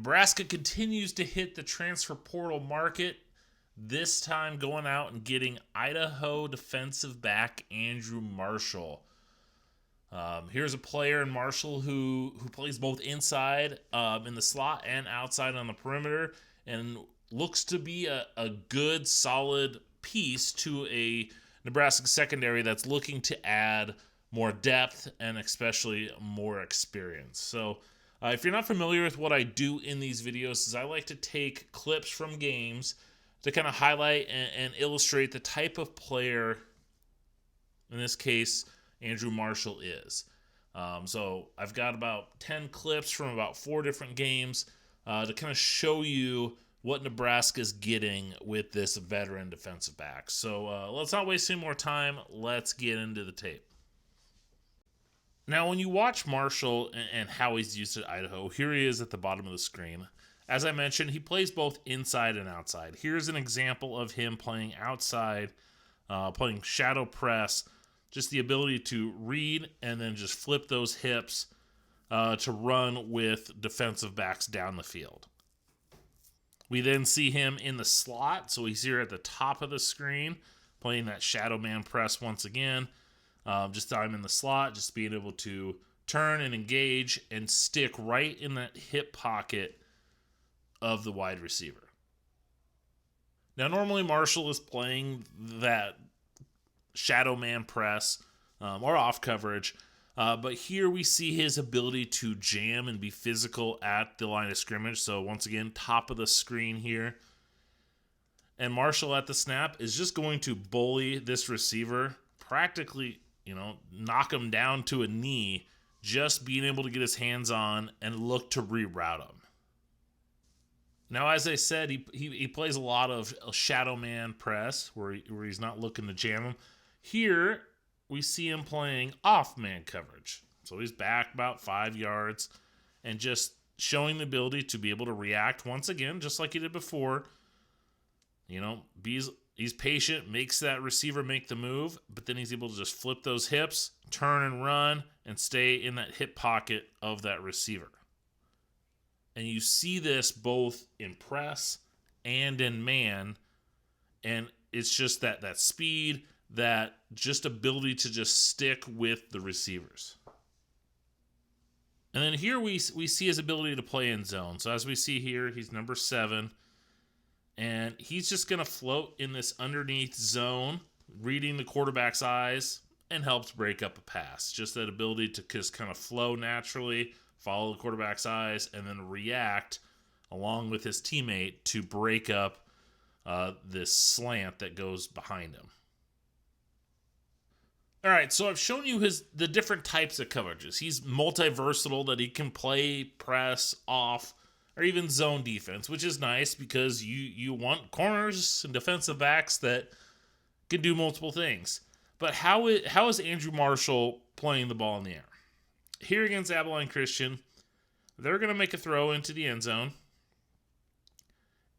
Nebraska continues to hit the transfer portal market, this time going out and getting Idaho defensive back Andrew Mashall. Here's a player in Mashall who plays both inside in the slot and outside on the perimeter, and looks to be a good, solid piece to a Nebraska secondary that's looking to add more depth and especially more experience. So if you're not familiar with what I do in these videos, is I like to take clips from games to kind of highlight and illustrate the type of player, in this case, Andrew Mashall is. So I've got about 10 clips from about 4 different games to kind of show you what Nebraska's getting with this veteran defensive back. So let's not waste any more time. Let's get into the tape. Now, when you watch Mashall and how he's used at Idaho, here he is at the bottom of the screen. As I mentioned, he plays both inside and outside. Here's an example of him playing outside, playing shadow press, just the ability to read and then just flip those hips to run with defensive backs down the field. We then see him in the slot, so he's here at the top of the screen, playing that shadow man press once again. Just time in the slot, just being able to turn and engage and stick right in that hip pocket of the wide receiver. Now, normally Mashall is playing that shadow man press or off coverage, but here we see his ability to jam and be physical at the line of scrimmage. So once again, top of the screen here. And Mashall at the snap is just going to bully this receiver, practically, knock him down to a knee, just being able to get his hands on and look to reroute him. Now, as I said, he plays a lot of shadow man press where he's not looking to jam him. Here, we see him playing off man coverage. So he's back about 5 yards and just showing the ability to be able to react once again, just like he did before. He's patient, makes that receiver make the move, but then he's able to just flip those hips, turn and run, and stay in that hip pocket of that receiver. And you see this both in press and in man, and it's just that speed, that just ability to just stick with the receivers. And then here we see his ability to play in zone. So as we see here, he's number 7. And he's just going to float in this underneath zone, reading the quarterback's eyes, and helps break up a pass. Just that ability to just kind of flow naturally, follow the quarterback's eyes, and then react along with his teammate to break up this slant that goes behind him. All right, so I've shown you the different types of coverages. He's multi-versatile, that he can play, press, off, or even zone defense, which is nice because you want corners and defensive backs that can do multiple things. But how is Andrew Mashall playing the ball in the air? Here against Abilene Christian, they're going to make a throw into the end zone.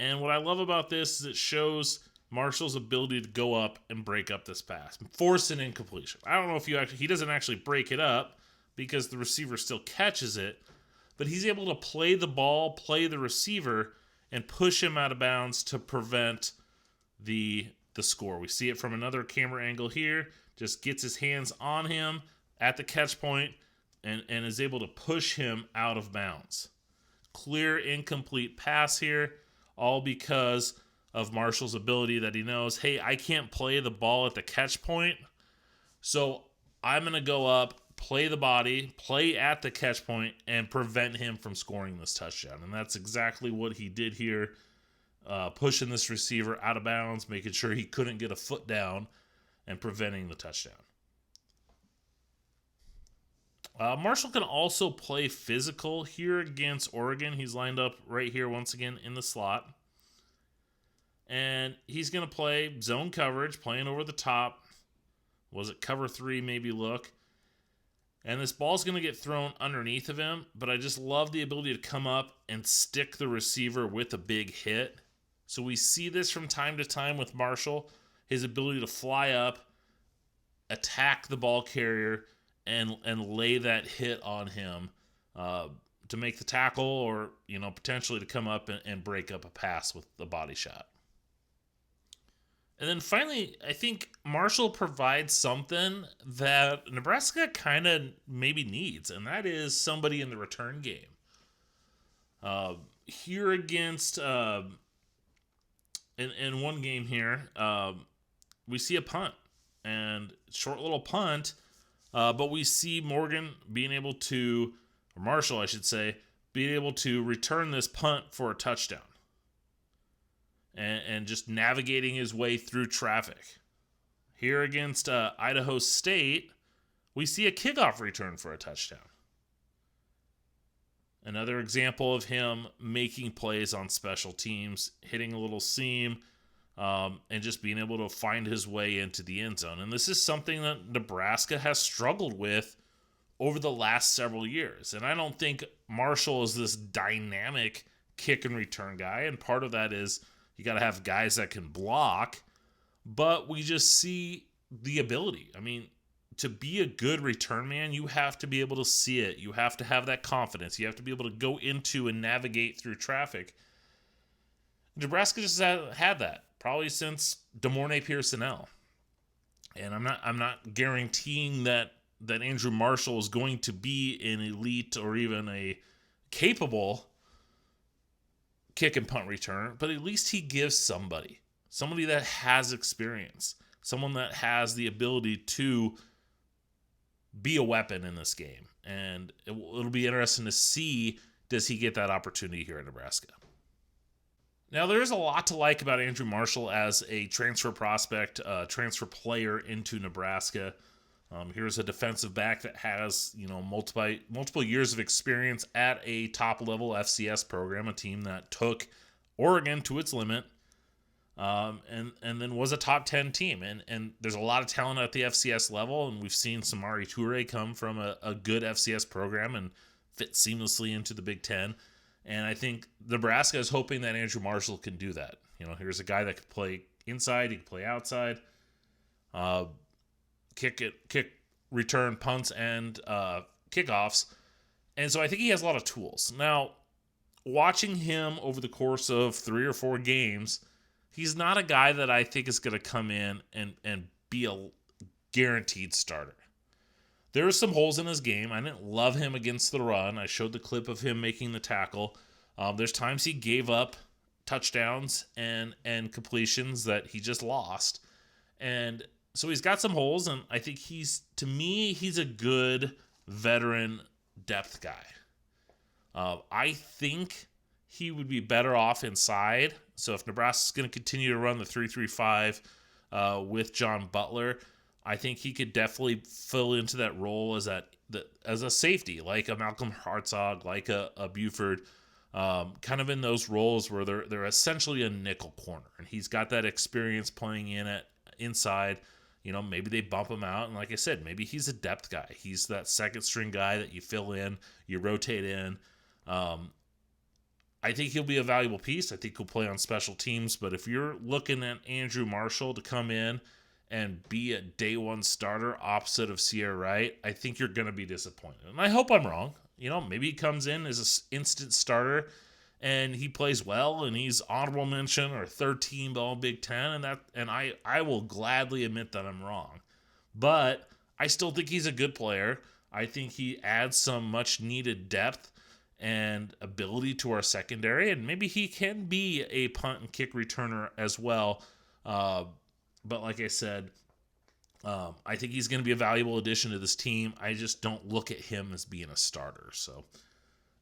And what I love about this is it shows Mashall's ability to go up and break up this pass, force an incompletion. I don't know if he doesn't actually break it up because the receiver still catches it, but he's able to play the ball, play the receiver, and push him out of bounds to prevent the score. We see it from another camera angle here. Just gets his hands on him at the catch point and is able to push him out of bounds. Clear incomplete pass here, all because of Mashall's ability that he knows, hey, I can't play the ball at the catch point, so I'm going to go up, play the body, play at the catch point, and prevent him from scoring this touchdown. And that's exactly what he did here, pushing this receiver out of bounds, making sure he couldn't get a foot down, and preventing the touchdown. Mashall can also play physical here against Oregon. He's lined up right here once again in the slot. And he's going to play zone coverage, playing over the top. Was it cover 3, maybe look. And this ball's going to get thrown underneath of him, but I just love the ability to come up and stick the receiver with a big hit. So we see this from time to time with Mashall, his ability to fly up, attack the ball carrier, and lay that hit on him to make the tackle or, potentially to come up and break up a pass with the body shot. And then finally, I think Mashall provides something that Nebraska kind of maybe needs, and that is somebody in the return game. Here against, in one game here, we see a punt, and short little punt, but we see Mashall, I should say, being able to return this punt for a touchdown. And just navigating his way through traffic. Here against Idaho State, we see a kickoff return for a touchdown. Another example of him making plays on special teams, hitting a little seam, and just being able to find his way into the end zone. And this is something that Nebraska has struggled with over the last several years. And I don't think Mashall is this dynamic kick and return guy. And part of that is you got to have guys that can block, but we just see the ability. I mean, to be a good return man, you have to be able to see it. You have to have that confidence. You have to be able to go into and navigate through traffic. Nebraska just had that probably since DeMornay Pearsonell. And I'm not guaranteeing that Andrew Mashall is going to be an elite or even a capable kick and punt return, but at least he gives somebody that has experience, someone that has the ability to be a weapon in this game. And it'll be interesting to see, does he get that opportunity here in Nebraska? Now, there's a lot to like about Andrew Mashall as a transfer prospect, transfer player into Nebraska. Here's a defensive back that has, multiple years of experience at a top-level FCS program, a team that took Oregon to its limit, and then was a top 10 team. And there's a lot of talent at the FCS level, and we've seen Samori Toure come from a good FCS program and fit seamlessly into the Big Ten. And I think Nebraska is hoping that Andrew Mashall can do that. Here's a guy that could play inside, he can play outside, kick, return, punts, and kickoffs. And so I think he has a lot of tools. Now, watching him over the course of 3 or 4 games, he's not a guy that I think is going to come in and be a guaranteed starter. There are some holes in his game. I didn't love him against the run. I showed the clip of him making the tackle. There's times he gave up touchdowns and completions that he just lost. And so he's got some holes, and I think he's a good veteran depth guy. I think he would be better off inside. So if Nebraska's going to continue to run the 3-3-5 with John Butler, I think he could definitely fill into that role as a safety, like a Malcolm Hartzog, like a Buford, kind of in those roles where they're essentially a nickel corner, and he's got that experience playing inside. Maybe they bump him out, and like I said, maybe he's a depth guy. He's that second string guy that you fill in, you rotate in. I think he'll be a valuable piece. I think he'll play on special teams, but if you're looking at Andrew Mashall to come in and be a day one starter opposite of Sierra Wright, I think you're going to be disappointed. And I hope I'm wrong. Maybe he comes in as an instant starter and he plays well and he's honorable mention or third team all Big Ten, and I will gladly admit that I'm wrong. But I still think he's a good player. I think he adds some much needed depth and ability to our secondary, and maybe he can be a punt and kick returner as well. But like I said, I think he's going to be a valuable addition to this team. I just don't look at him as being a starter. So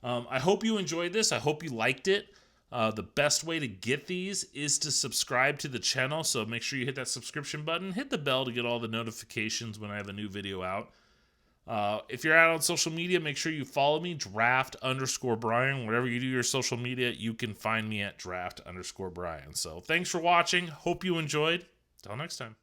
I hope you enjoyed this. I hope you liked it. The best way to get these is to subscribe to the channel. So make sure you hit that subscription button. Hit the bell to get all the notifications when I have a new video out. If you're out on social media, make sure you follow me, draft_Brian. Wherever you do your social media, you can find me at draft_Brian. So thanks for watching. Hope you enjoyed. Till next time.